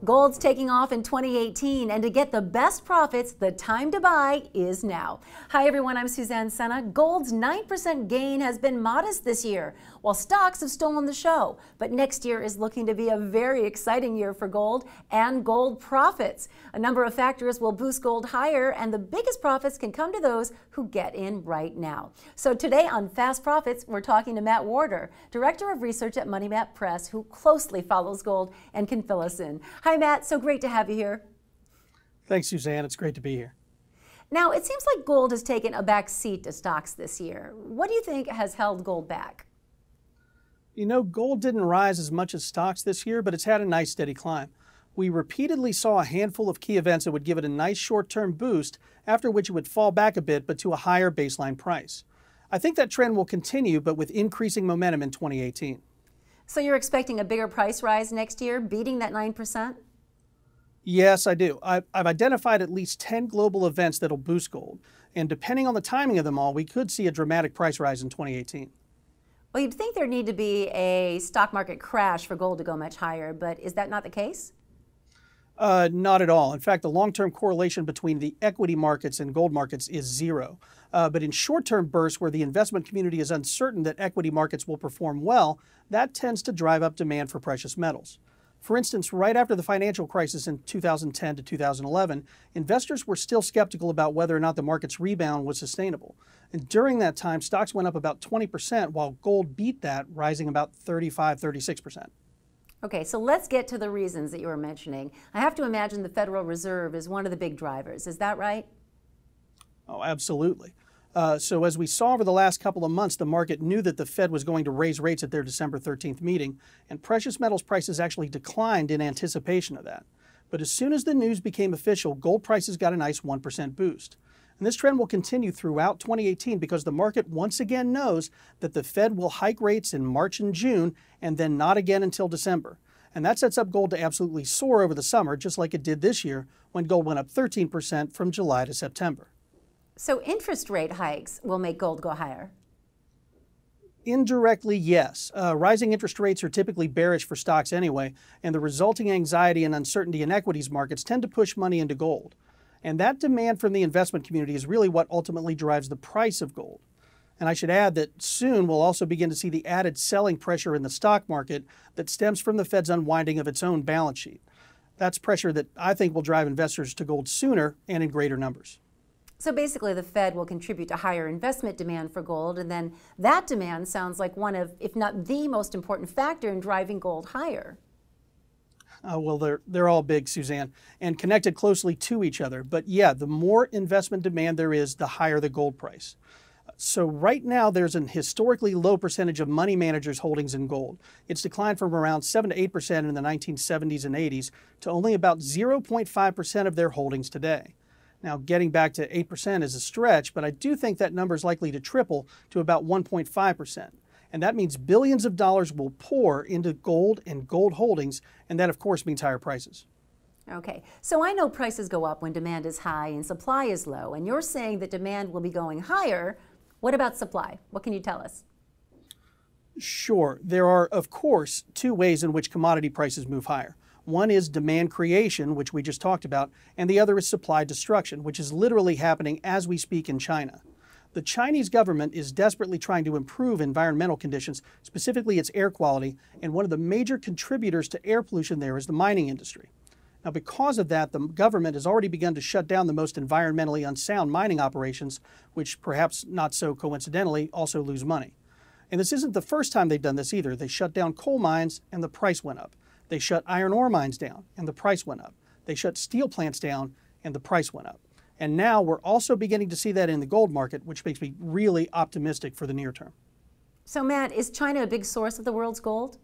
Gold's taking off in 2018, and to get the best profits, the time to buy is now. Hi everyone, I'm Suzanne Senna. Gold's 9% gain has been modest this year, while stocks have stolen the show. But next year is looking to be a very exciting year for gold and gold profits. A number of factors will boost gold higher, and the biggest profits can come to those who get in right now. So today on Fast Profits, we're talking to Matt Warder, Director of Research at Money Map Press, who closely follows gold and can fill us in. Hi, Matt. So great to have you here. Thanks, Suzanne. It's great to be here. Now, it seems like gold has taken a back seat to stocks this year. What do you think has held gold back? You know, gold didn't rise as much as stocks this year, but it's had a nice steady climb. We repeatedly saw a handful of key events that would give it a nice short-term boost, after which it would fall back a bit, but to a higher baseline price. I think that trend will continue, but with increasing momentum in 2018. So you're expecting a bigger price rise next year, beating that 9%? Yes, I do. I've identified at least 10 global events that'll boost gold. And depending on the timing of them all, we could see a dramatic price rise in 2018. Well, you'd think there'd need to be a stock market crash for gold to go much higher, but is that not the case? Not at all. In fact, the long-term correlation between the equity markets and gold markets is zero. But in short-term bursts where the investment community is uncertain that equity markets will perform well, that tends to drive up demand for precious metals. For instance, right after the financial crisis in 2010 to 2011, investors were still skeptical about whether or not the market's rebound was sustainable. And during that time, stocks went up about 20%, while gold beat that, rising about 36%. Okay, so let's get to the reasons that you were mentioning. I have to imagine the Federal Reserve is one of the big drivers. Is that right? Oh, absolutely. So as we saw over the last couple of months, the market knew that the Fed was going to raise rates at their December 13th meeting, and precious metals prices actually declined in anticipation of that. But as soon as the news became official, gold prices got a nice 1% boost. And this trend will continue throughout 2018 because the market once again knows that the Fed will hike rates in March and June and then not again until December. And that sets up gold to absolutely soar over the summer, just like it did this year when gold went up 13% from July to September. So interest rate hikes will make gold go higher? Indirectly, yes. Rising interest rates are typically bearish for stocks anyway, and the resulting anxiety and uncertainty in equities markets tend to push money into gold. And that demand from the investment community is really what ultimately drives the price of gold. And I should add that soon we'll also begin to see the added selling pressure in the stock market that stems from the Fed's unwinding of its own balance sheet. That's pressure that I think will drive investors to gold sooner and in greater numbers. So basically the Fed will contribute to higher investment demand for gold, and then that demand sounds like one of, if not the most important factor in driving gold higher. Well, they're all big, Suzanne, and connected closely to each other. But yeah, the more investment demand there is, the higher the gold price. So right now, there's an historically low percentage of money managers' holdings in gold. It's declined from around 7 to 8% in the 1970s and 80s to only about 0.5% of their holdings today. Now, getting back to 8% is a stretch, but I do think that number is likely to triple to about 1.5%. And that means billions of dollars will pour into gold and gold holdings, and that, of course, means higher prices. Okay, so I know prices go up when demand is high and supply is low, and you're saying that demand will be going higher. What about supply? What can you tell us? Sure. There are, of course, two ways in which commodity prices move higher. One is demand creation, which we just talked about, and the other is supply destruction, which is literally happening as we speak in China. The Chinese government is desperately trying to improve environmental conditions, specifically its air quality, and one of the major contributors to air pollution there is the mining industry. Now, because of that, the government has already begun to shut down the most environmentally unsound mining operations, which perhaps not so coincidentally also lose money. And this isn't the first time they've done this either. They shut down coal mines and the price went up. They shut iron ore mines down and the price went up. They shut steel plants down and the price went up. And now we're also beginning to see that in the gold market, which makes me really optimistic for the near term. So Matt, is China a big source of the world's gold?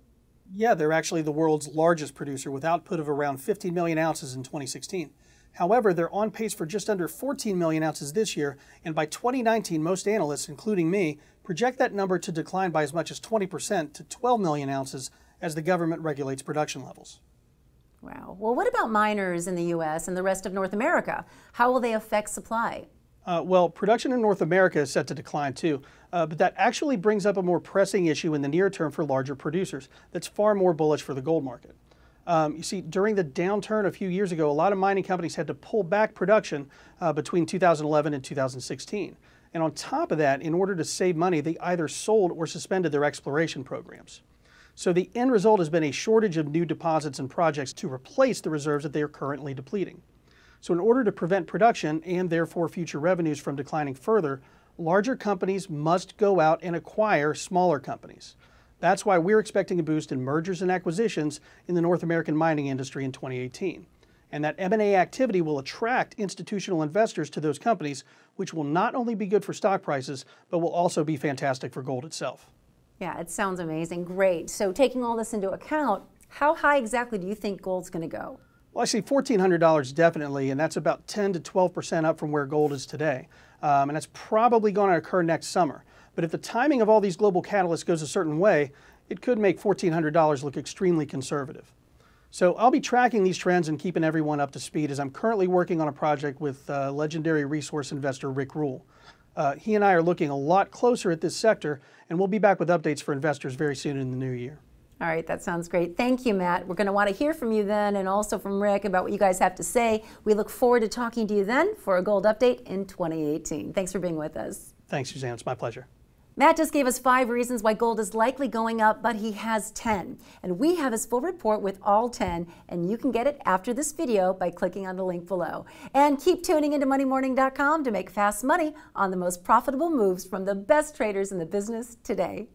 Yeah, they're actually the world's largest producer with output of around 15 million ounces in 2016. However, they're on pace for just under 14 million ounces this year, and by 2019, most analysts, including me, project that number to decline by as much as 20% to 12 million ounces as the government regulates production levels. Wow. Well, what about miners in the U.S. and the rest of North America? How will they affect supply? Well, production in North America is set to decline too, but that actually brings up a more pressing issue in the near term for larger producers that's far more bullish for the gold market. You see, during the downturn a few years ago, a lot of mining companies had to pull back production between 2011 and 2016. And on top of that, in order to save money, they either sold or suspended their exploration programs. So the end result has been a shortage of new deposits and projects to replace the reserves that they are currently depleting. So in order to prevent production and therefore future revenues from declining further, larger companies must go out and acquire smaller companies. That's why we're expecting a boost in mergers and acquisitions in the North American mining industry in 2018. And that M&A activity will attract institutional investors to those companies, which will not only be good for stock prices, but will also be fantastic for gold itself. Yeah, it sounds amazing. Great. So taking all this into account, how high exactly do you think gold's going to go? Well, I see $1,400 definitely, and that's about 10 to 12% up from where gold is today. And that's probably going to occur next summer. But if the timing of all these global catalysts goes a certain way, it could make $1,400 look extremely conservative. So I'll be tracking these trends and keeping everyone up to speed as I'm currently working on a project with legendary resource investor Rick Rule. He and I are looking a lot closer at this sector, and we'll be back with updates for investors very soon in the new year. All right, that sounds great. Thank you, Matt. We're going to want to hear from you then, and also from Rick about what you guys have to say. We look forward to talking to you then for a gold update in 2018. Thanks for being with us. Thanks, Suzanne. It's my pleasure. Matt just gave us 5 reasons why gold is likely going up, but he has 10. And we have his full report with all 10, and you can get it after this video by clicking on the link below. And keep tuning into MoneyMorning.com to make fast money on the most profitable moves from the best traders in the business today.